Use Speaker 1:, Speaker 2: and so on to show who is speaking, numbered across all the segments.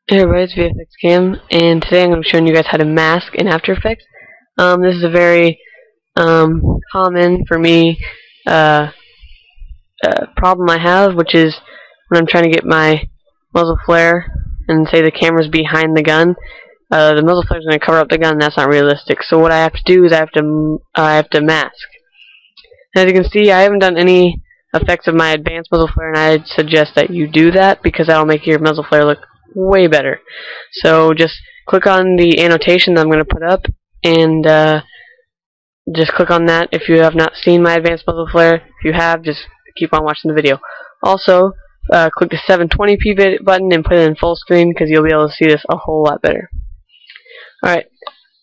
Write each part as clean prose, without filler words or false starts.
Speaker 1: Hey everybody, it's VFX Cam, and today I'm going to be showing you guys how to mask in After Effects. This is a very common for me problem I have, which is when I'm trying to get my muzzle flare and say the camera's behind the gun. The muzzle flare is going to cover up the gun, and that's not realistic. So what I have to do is I have to mask. And as you can see, I haven't done any effects of my advanced muzzle flare, and I'd suggest that you do that because that'll make your muzzle flare look way better. So just click on the annotation that I'm going to put up, and just click on that if you have not seen my advanced muzzle flare. If you have, just keep on watching the video. Also, click the 720p button and put it in full screen because you'll be able to see this a whole lot better. Alright,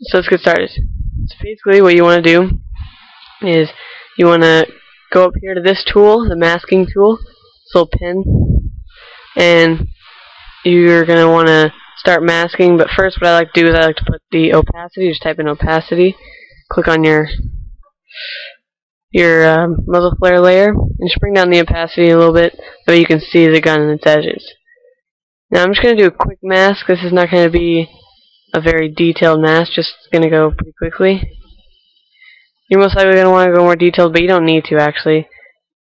Speaker 1: so let's get started. So basically what you want to do is you want to go up here to this tool, the masking tool, this little pin, and you're going to want to start masking. But first what I like to do is I like to put the opacity. Just type in opacity, click on your muzzle flare layer, and just bring down the opacity a little bit so you can see the gun and its edges. Now I'm just going to do a quick mask. This is not going to be a very detailed mask, just going to go pretty quickly. You're most likely going to want to go more detailed, but you don't need to actually.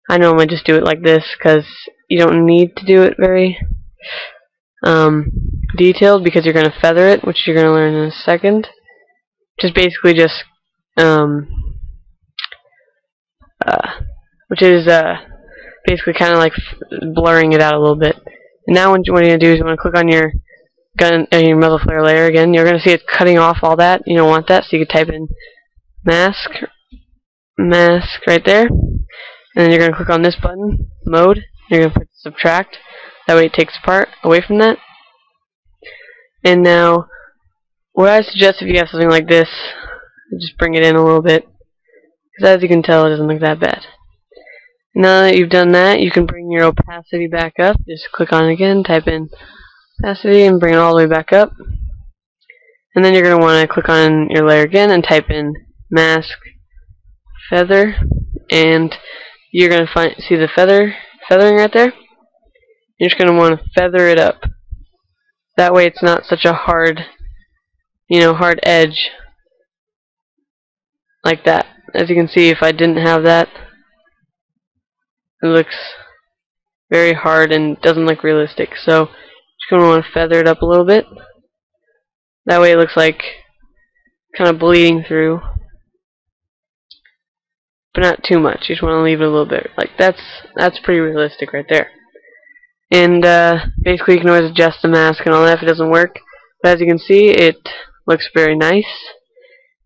Speaker 1: I normally just do it like this because you don't need to do it very detailed because you're going to feather it, which you're going to learn in a second. Just basically just which is basically kind of like blurring it out a little bit. And now what you're going to do is you want to click on your gun and your muzzle flare layer again. You're going to see it cutting off all that. You don't want that, so you can type in mask right there, and then you're going to click on this button, mode. You're going to put subtract. That way it takes part away from that. And now, what I suggest if you have something like this, just bring it in a little bit, because as you can tell, it doesn't look that bad. Now that you've done that, you can bring your opacity back up. Just click on it again, type in opacity, and bring it all the way back up. And then you're going to want to click on your layer again and type in mask feather, and you're going to see the feathering right there. You're just going to want to feather it up. That way it's not such a hard edge like that. As you can see, if I didn't have that, it looks very hard and doesn't look realistic. So just going to want to feather it up a little bit. That way it looks like kind of bleeding through, but not too much. You just want to leave it a little bit. Like that's pretty realistic right there. And basically you can always adjust the mask and all that if it doesn't work. But as you can see, it looks very nice.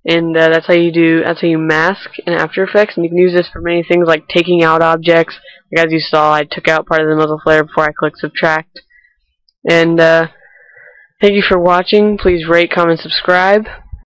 Speaker 1: And that's how you mask in After Effects. And you can use this for many things like taking out objects. Like as you saw, I took out part of the muzzle flare before I clicked subtract. And thank you for watching. Please rate, comment, subscribe.